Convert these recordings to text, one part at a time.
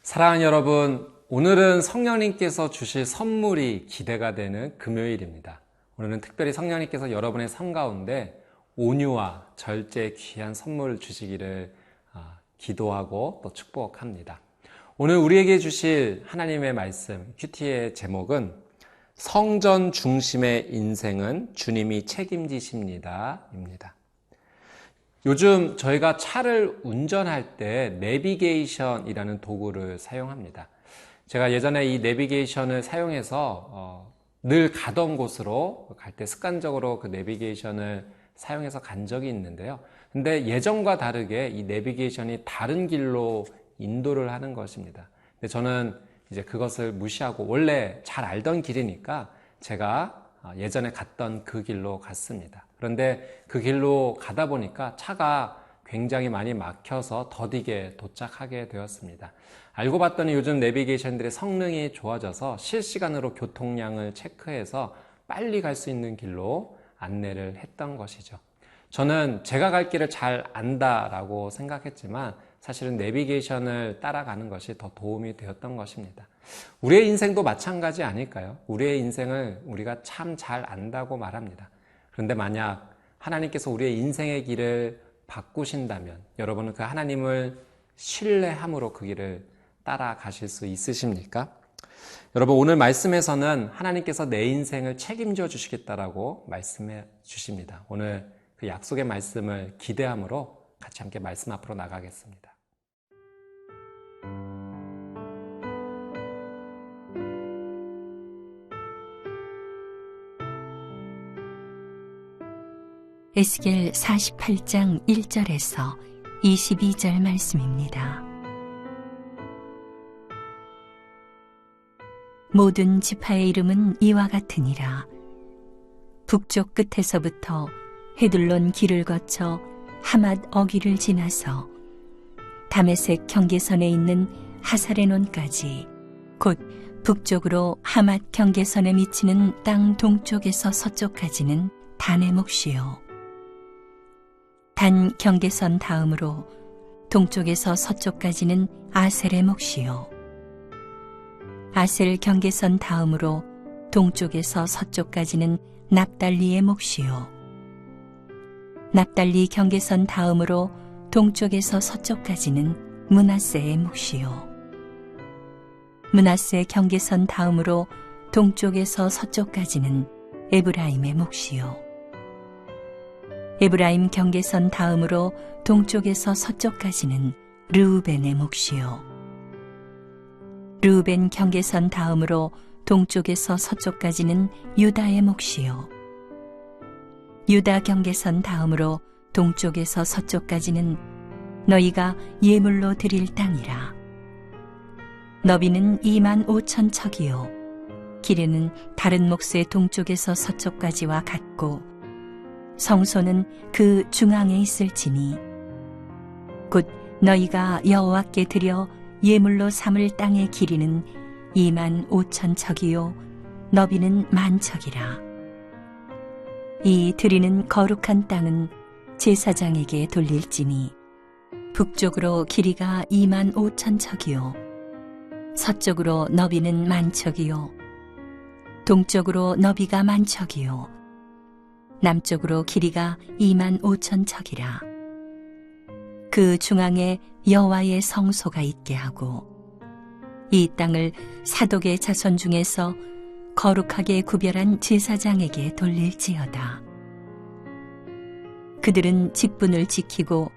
사랑하는 여러분, 오늘은 성령님께서 주실 선물이 기대가 되는 금요일입니다. 오늘은 특별히 성령님께서 여러분의 삶 가운데 온유와 절제의 귀한 선물을 주시기를 기도하고 또 축복합니다. 오늘 우리에게 주실 하나님의 말씀, 큐티의 제목은 성전 중심의 인생은 주님이 책임지십니다 입니다. 요즘 저희가 차를 운전할 때 내비게이션이라는 도구를 사용합니다. 제가 예전에 이 내비게이션을 사용해서 늘 가던 곳으로 갈 때 습관적으로 그 내비게이션을 사용해서 간 적이 있는데요. 근데 예전과 다르게 이 내비게이션이 다른 길로 인도를 하는 것입니다. 근데 저는 이제 그것을 무시하고 원래 잘 알던 길이니까 제가 예전에 갔던 그 길로 갔습니다. 그런데 그 길로 가다 보니까 차가 굉장히 많이 막혀서 더디게 도착하게 되었습니다. 알고 봤더니 요즘 내비게이션들의 성능이 좋아져서 실시간으로 교통량을 체크해서 빨리 갈 수 있는 길로 안내를 했던 것이죠. 저는 제가 갈 길을 잘 안다라고 생각했지만 사실은 내비게이션을 따라가는 것이 더 도움이 되었던 것입니다. 우리의 인생도 마찬가지 아닐까요? 우리의 인생을 우리가 참 잘 안다고 말합니다. 그런데 만약 하나님께서 우리의 인생의 길을 바꾸신다면 여러분은 그 하나님을 신뢰함으로 그 길을 따라가실 수 있으십니까? 여러분, 오늘 말씀에서는 하나님께서 내 인생을 책임져 주시겠다라고 말씀해 주십니다. 오늘 그 약속의 말씀을 기대함으로 같이 함께 말씀 앞으로 나가겠습니다. 에스겔 48장 1절에서 22절 말씀입니다. 모든 지파의 이름은 이와 같으니라. 북쪽 끝에서부터 헤둘론 길을 거쳐 하맛 어귀를 지나서 다메섹 경계선에 있는 하사레논까지, 곧 북쪽으로 하맛 경계선에 미치는 땅 동쪽에서 서쪽까지는 단의 몫이요. 단 경계선 다음으로 동쪽에서 서쪽까지는 아셀의 몫이요. 아셀 경계선 다음으로 동쪽에서 서쪽까지는 납달리의 몫이요. 납달리 경계선 다음으로 동쪽에서 서쪽까지는 므낫세의 몫이요. 므낫세 경계선 다음으로 동쪽에서 서쪽까지는 에브라임의 몫이요. 에브라임 경계선 다음으로 동쪽에서 서쪽까지는 르우벤의 몫이요. 르우벤 경계선 다음으로 동쪽에서 서쪽까지는 유다의 몫이요. 유다 경계선 다음으로 동쪽에서 서쪽까지는 너희가 예물로 드릴 땅이라. 너비는 25,000척이요. 길이는 다른 몫의 동쪽에서 서쪽까지와 같고 성소는 그 중앙에 있을지니, 곧 너희가 여호와께 드려 예물로 삼을 땅의 길이는 25,000척이요 너비는 10,000척이라. 이 드리는 거룩한 땅은 제사장에게 돌릴지니 북쪽으로 길이가 25,000척이요 서쪽으로 너비는 10,000척이요 동쪽으로 너비가 10,000척이요 남쪽으로 길이가 25,000척이라. 그 중앙에 여호와의 성소가 있게 하고 이 땅을 사독의 자손 중에서 거룩하게 구별한 제사장에게 돌릴지어다. 그들은 직분을 지키고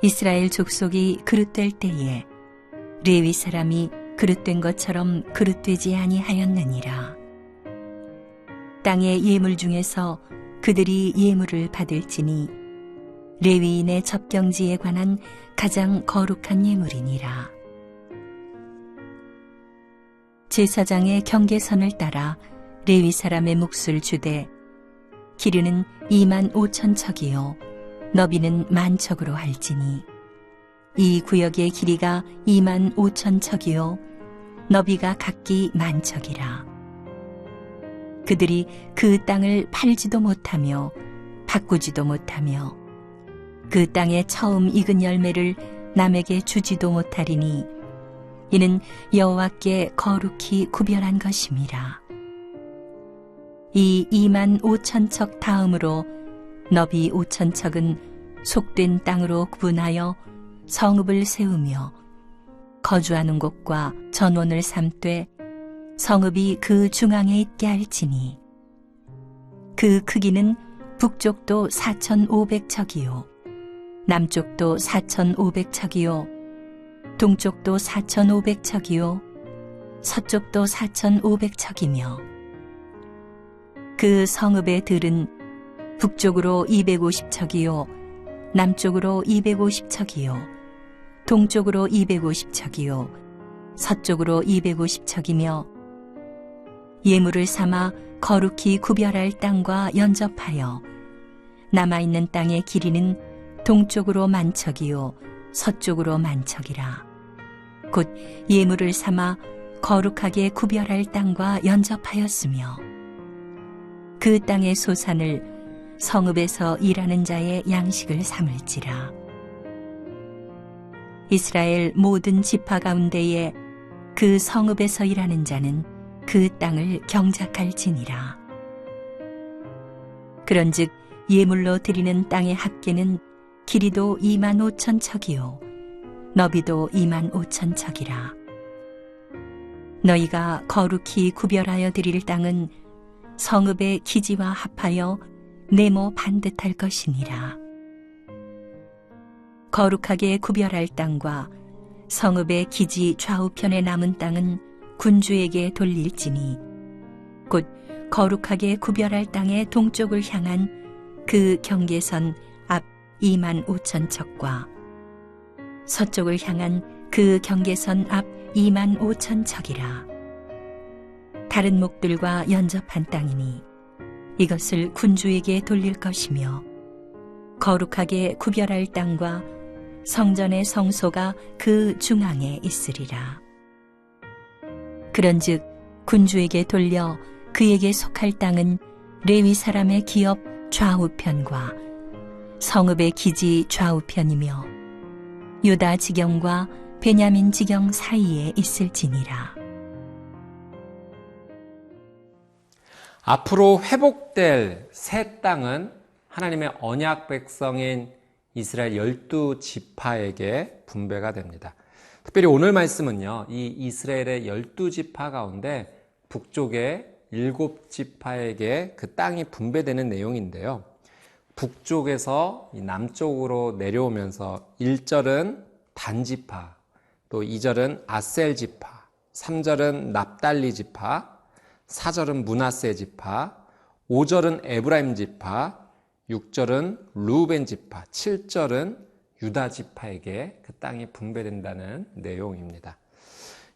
이스라엘 족속이 그릇될 때에 레위 사람이 그릇된 것처럼 그릇되지 아니하였느니라. 땅의 예물 중에서 그들이 예물을 받을지니 레위인의 접경지에 관한 가장 거룩한 예물이니라. 제사장의 경계선을 따라 레위 사람의 몫을 주되 길이는 25,000척이요 너비는 10,000척으로 할지니 이 구역의 길이가 25,000척이요 너비가 각기 10,000척이라. 그들이 그 땅을 팔지도 못하며 바꾸지도 못하며 그 땅의 처음 익은 열매를 남에게 주지도 못하리니 이는 여호와께 거룩히 구별한 것임이라. 이 2만 5천 척 다음으로 너비 5천 척은 속된 땅으로 구분하여 성읍을 세우며 거주하는 곳과 전원을 삼되 성읍이 그 중앙에 있게 할지니 그 크기는 북쪽도 4,500척이요 남쪽도 4,500척이요 동쪽도 4,500척이요 서쪽도 4,500척이며 그 성읍의 들은 북쪽으로 250척이요 남쪽으로 250척이요 동쪽으로 250척이요 서쪽으로 250척이며 예물을 삼아 거룩히 구별할 땅과 연접하여 남아있는 땅의 길이는 동쪽으로 만척이요 서쪽으로 만척이라. 곧 예물을 삼아 거룩하게 구별할 땅과 연접하였으며 그 땅의 소산을 성읍에서 일하는 자의 양식을 삼을지라. 이스라엘 모든 지파 가운데에 그 성읍에서 일하는 자는 그 땅을 경작할지니라. 그런즉 예물로 드리는 땅의 합계는 길이도 2만 5천 척이요 너비도 2만 5천 척이라. 너희가 거룩히 구별하여 드릴 땅은 성읍의 기지와 합하여 네모 반듯할 것이니라. 거룩하게 구별할 땅과 성읍의 기지 좌우편에 남은 땅은 군주에게 돌릴지니 곧 거룩하게 구별할 땅의 동쪽을 향한 그 경계선 앞 2만 5천 척과 서쪽을 향한 그 경계선 앞 2만 5천 척이라. 다른 목들과 연접한 땅이니 이것을 군주에게 돌릴 것이며 거룩하게 구별할 땅과 성전의 성소가 그 중앙에 있으리라. 그런즉 군주에게 돌려 그에게 속할 땅은 레위 사람의 기업 좌우편과 성읍의 기지 좌우편이며 유다 지경과 베냐민 지경 사이에 있을지니라. 앞으로 회복될 새 땅은 하나님의 언약 백성인 이스라엘 12지파에게 분배가 됩니다. 특별히 오늘 말씀은요, 이 이스라엘의 12지파 가운데 북쪽의 7지파에게 그 땅이 분배되는 내용인데요. 북쪽에서 남쪽으로 내려오면서 1절은 단지파, 또 2절은 아셀지파, 3절은 납달리 지파, 4절은 므낫세 지파, 5절은 에브라임 지파, 6절은 루벤 지파, 7절은 유다 지파에게 그 땅이 분배된다는 내용입니다.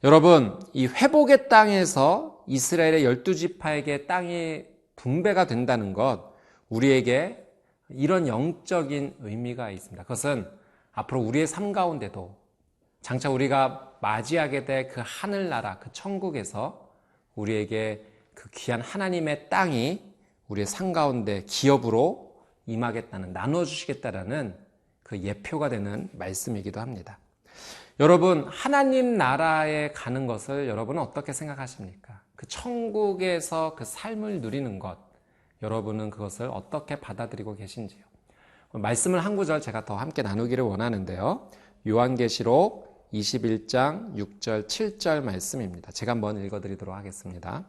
여러분, 이 회복의 땅에서 이스라엘의 12지파에게 땅이 분배가 된다는 것, 우리에게 이런 영적인 의미가 있습니다. 그것은 앞으로 우리의 삶 가운데도 장차 우리가 맞이하게 될 그 하늘나라, 그 천국에서 우리에게 그 귀한 하나님의 땅이 우리의 삶 가운데 기업으로 임하겠다는, 나눠주시겠다라는 그 예표가 되는 말씀이기도 합니다. 여러분, 하나님 나라에 가는 것을 여러분은 어떻게 생각하십니까? 그 천국에서 그 삶을 누리는 것, 여러분은 그것을 어떻게 받아들이고 계신지요? 말씀을 한 구절 제가 더 함께 나누기를 원하는데요. 요한계시록 21장 6절 7절 말씀입니다. 제가 한번 읽어드리도록 하겠습니다.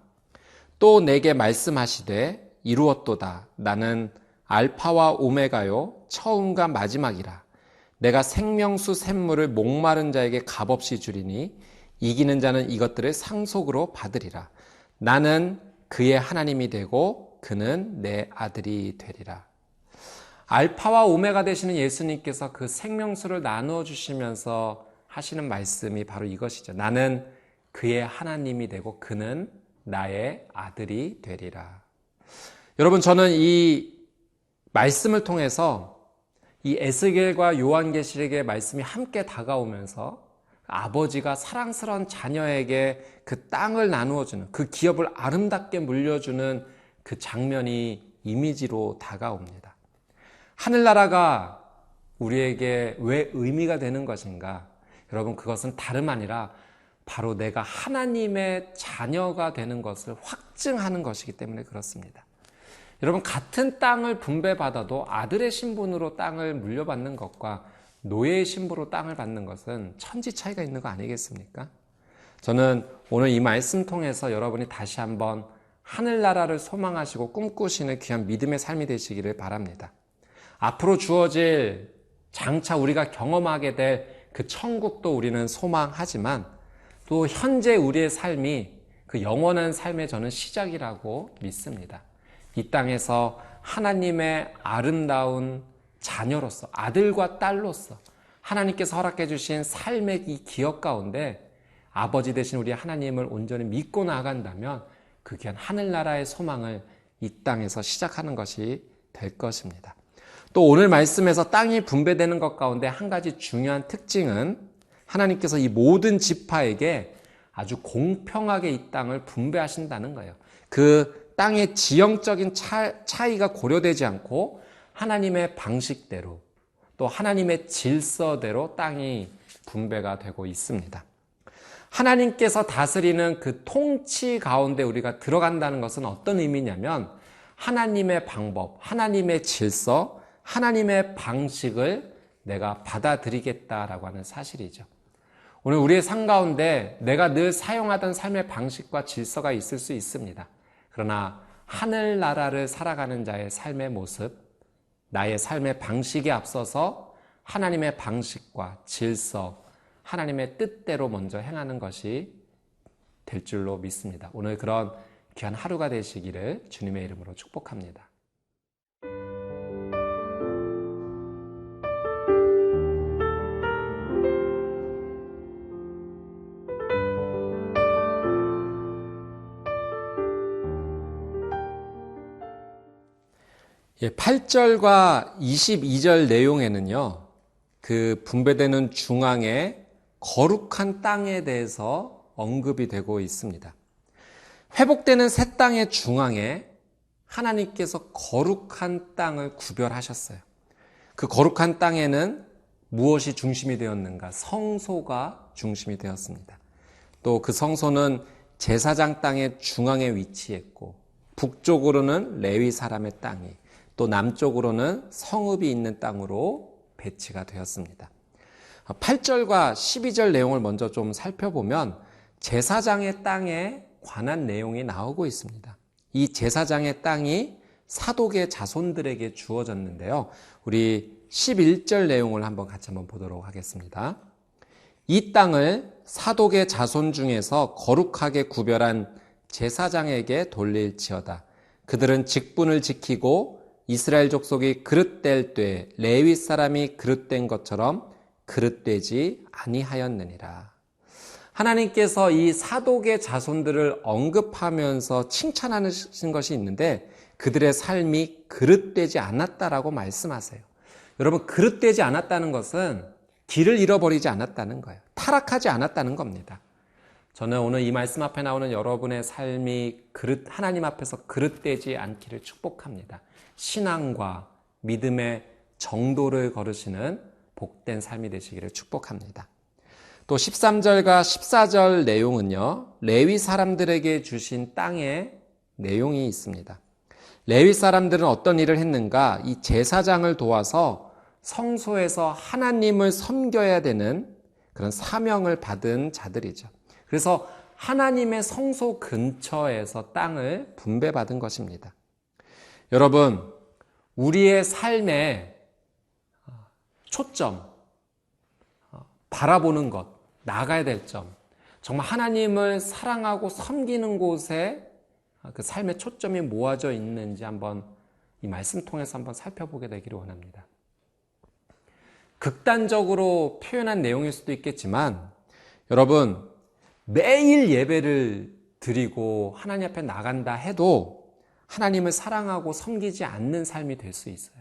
또 내게 말씀하시되 이루었도다. 나는 알파와 오메가요 처음과 마지막이라. 내가 생명수 샘물을 목마른 자에게 값없이 주리니 이기는 자는 이것들을 상속으로 받으리라. 나는 그의 하나님이 되고 그는 내 아들이 되리라. 알파와 오메가 되시는 예수님께서 그 생명수를 나누어 주시면서 하시는 말씀이 바로 이것이죠. 나는 그의 하나님이 되고 그는 나의 아들이 되리라. 여러분, 저는 이 말씀을 통해서 이 에스겔과 요한계시록의 말씀이 함께 다가오면서 아버지가 사랑스러운 자녀에게 그 땅을 나누어주는, 그 기업을 아름답게 물려주는 그 장면이 이미지로 다가옵니다. 하늘나라가 우리에게 왜 의미가 되는 것인가? 여러분, 그것은 다름 아니라 바로 내가 하나님의 자녀가 되는 것을 확증하는 것이기 때문에 그렇습니다. 여러분, 같은 땅을 분배받아도 아들의 신분으로 땅을 물려받는 것과 노예의 신분으로 땅을 받는 것은 천지 차이가 있는 거 아니겠습니까? 저는 오늘 이 말씀 통해서 여러분이 다시 한번 하늘나라를 소망하시고 꿈꾸시는 귀한 믿음의 삶이 되시기를 바랍니다. 앞으로 주어질 장차 우리가 경험하게 될 그 천국도 우리는 소망하지만 또 현재 우리의 삶이 그 영원한 삶의 저는 시작이라고 믿습니다. 이 땅에서 하나님의 아름다운 자녀로서, 아들과 딸로서 하나님께서 허락해 주신 삶의 이 기억 가운데 아버지 되신 우리 하나님을 온전히 믿고 나아간다면 그 귀한 하늘나라의 소망을 이 땅에서 시작하는 것이 될 것입니다. 또 오늘 말씀에서 땅이 분배되는 것 가운데 한 가지 중요한 특징은 하나님께서 이 모든 지파에게 아주 공평하게 이 땅을 분배하신다는 거예요. 그 땅의 지형적인 차이가 고려되지 않고 하나님의 방식대로 또 하나님의 질서대로 땅이 분배가 되고 있습니다. 하나님께서 다스리는 그 통치 가운데 우리가 들어간다는 것은 어떤 의미냐면 하나님의 방법, 하나님의 질서, 하나님의 방식을 내가 받아들이겠다라고 하는 사실이죠. 오늘 우리의 삶 가운데 내가 늘 사용하던 삶의 방식과 질서가 있을 수 있습니다. 그러나 하늘나라를 살아가는 자의 삶의 모습, 나의 삶의 방식에 앞서서 하나님의 방식과 질서, 하나님의 뜻대로 먼저 행하는 것이 될 줄로 믿습니다. 오늘 그런 귀한 하루가 되시기를 주님의 이름으로 축복합니다. 예, 8절과 22절 내용에는요, 그 분배되는 중앙의 거룩한 땅에 대해서 언급이 되고 있습니다. 회복되는 새 땅의 중앙에 하나님께서 거룩한 땅을 구별하셨어요. 그 거룩한 땅에는 무엇이 중심이 되었는가? 성소가 중심이 되었습니다. 또 그 성소는 제사장 땅의 중앙에 위치했고, 북쪽으로는 레위 사람의 땅이, 또 남쪽으로는 성읍이 있는 땅으로 배치가 되었습니다. 8절과 12절 내용을 먼저 좀 살펴보면 제사장의 땅에 관한 내용이 나오고 있습니다. 이 제사장의 땅이 사독의 자손들에게 주어졌는데요. 우리 11절 내용을 같이 보도록 하겠습니다. 이 땅을 사독의 자손 중에서 거룩하게 구별한 제사장에게 돌릴지어다. 그들은 직분을 지키고 이스라엘 족속이 그릇될 때 레위 사람이 그릇된 것처럼 그릇되지 아니하였느니라. 하나님께서 이 사독의 자손들을 언급하면서 칭찬하신 것이 있는데 그들의 삶이 그릇되지 않았다라고 말씀하세요. 여러분, 그릇되지 않았다는 것은 길을 잃어버리지 않았다는 거예요. 타락하지 않았다는 겁니다. 저는 오늘 이 말씀 앞에 나오는 여러분의 삶이 하나님 앞에서 그릇되지 않기를 축복합니다. 신앙과 믿음의 정도를 걸으시는 복된 삶이 되시기를 축복합니다. 또 13절과 14절 내용은요, 레위 사람들에게 주신 땅의 내용이 있습니다. 레위 사람들은 어떤 일을 했는가? 이 제사장을 도와서 성소에서 하나님을 섬겨야 되는 그런 사명을 받은 자들이죠. 그래서 하나님의 성소 근처에서 땅을 분배받은 것입니다. 여러분, 우리의 삶의 초점, 바라보는 것, 나가야 될 점, 정말 하나님을 사랑하고 섬기는 곳에 그 삶의 초점이 모아져 있는지 한번 이 말씀 통해서 한번 살펴보게 되기를 원합니다. 극단적으로 표현한 내용일 수도 있겠지만 여러분, 매일 예배를 드리고 하나님 앞에 나간다 해도 하나님을 사랑하고 섬기지 않는 삶이 될 수 있어요.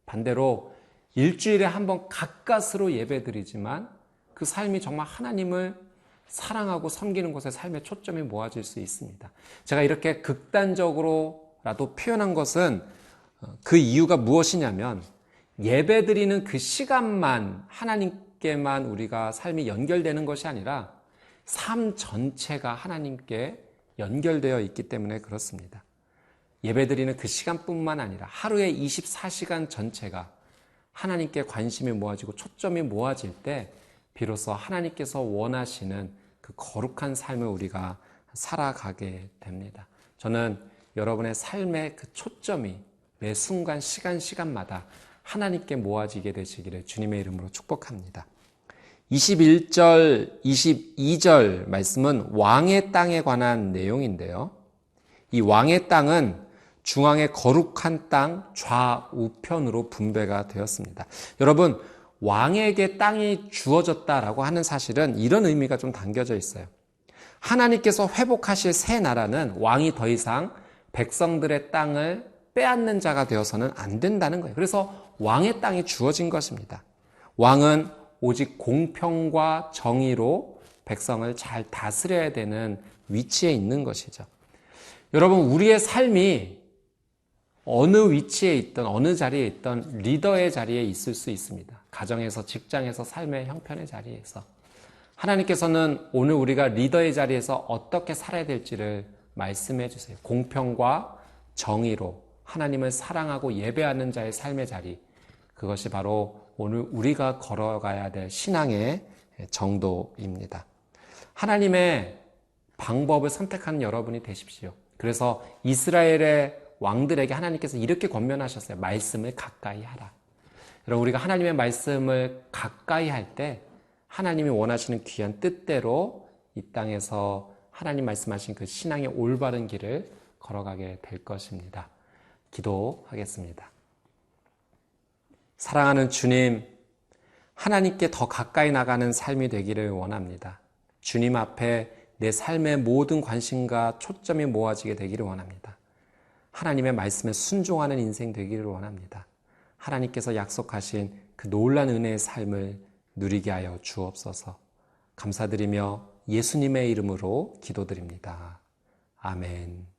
반대로 일주일에 한 번 가까스로 예배드리지만 그 삶이 정말 하나님을 사랑하고 섬기는 곳에 삶의 초점이 모아질 수 있습니다. 제가 이렇게 극단적으로라도 표현한 것은 그 이유가 무엇이냐면 예배드리는 그 시간만 하나님께만 우리가 삶이 연결되는 것이 아니라 삶 전체가 하나님께 연결되어 있기 때문에 그렇습니다. 예배드리는 그 시간뿐만 아니라 하루의 24시간 전체가 하나님께 관심이 모아지고 초점이 모아질 때 비로소 하나님께서 원하시는 그 거룩한 삶을 우리가 살아가게 됩니다. 저는 여러분의 삶의 그 초점이 매 순간 시간마다 하나님께 모아지게 되시기를 주님의 이름으로 축복합니다. 21절, 22절 말씀은 왕의 땅에 관한 내용인데요. 이 왕의 땅은 중앙의 거룩한 땅 좌우편으로 분배가 되었습니다. 여러분, 왕에게 땅이 주어졌다라고 하는 사실은 이런 의미가 좀 담겨져 있어요. 하나님께서 회복하실 새 나라는 왕이 더 이상 백성들의 땅을 빼앗는 자가 되어서는 안 된다는 거예요. 그래서 왕의 땅이 주어진 것입니다. 왕은 오직 공평과 정의로 백성을 잘 다스려야 되는 위치에 있는 것이죠. 여러분, 우리의 삶이 어느 위치에 있든 어느 자리에 있든 리더의 자리에 있을 수 있습니다. 가정에서, 직장에서, 삶의 형편의 자리에서. 하나님께서는 오늘 우리가 리더의 자리에서 어떻게 살아야 될지를 말씀해 주세요. 공평과 정의로 하나님을 사랑하고 예배하는 자의 삶의 자리, 그것이 바로 오늘 우리가 걸어가야 될 신앙의 정도입니다. 하나님의 방법을 선택하는 여러분이 되십시오. 그래서 이스라엘의 왕들에게 하나님께서 이렇게 권면하셨어요. 말씀을 가까이 하라. 여러분, 우리가 하나님의 말씀을 가까이 할 때 하나님이 원하시는 귀한 뜻대로 이 땅에서 하나님 말씀하신 그 신앙의 올바른 길을 걸어가게 될 것입니다. 기도하겠습니다. 사랑하는 주님, 하나님께 더 가까이 나가는 삶이 되기를 원합니다. 주님 앞에 내 삶의 모든 관심과 초점이 모아지게 되기를 원합니다. 하나님의 말씀에 순종하는 인생 되기를 원합니다. 하나님께서 약속하신 그 놀라운 은혜의 삶을 누리게 하여 주옵소서. 감사드리며 예수님의 이름으로 기도드립니다. 아멘.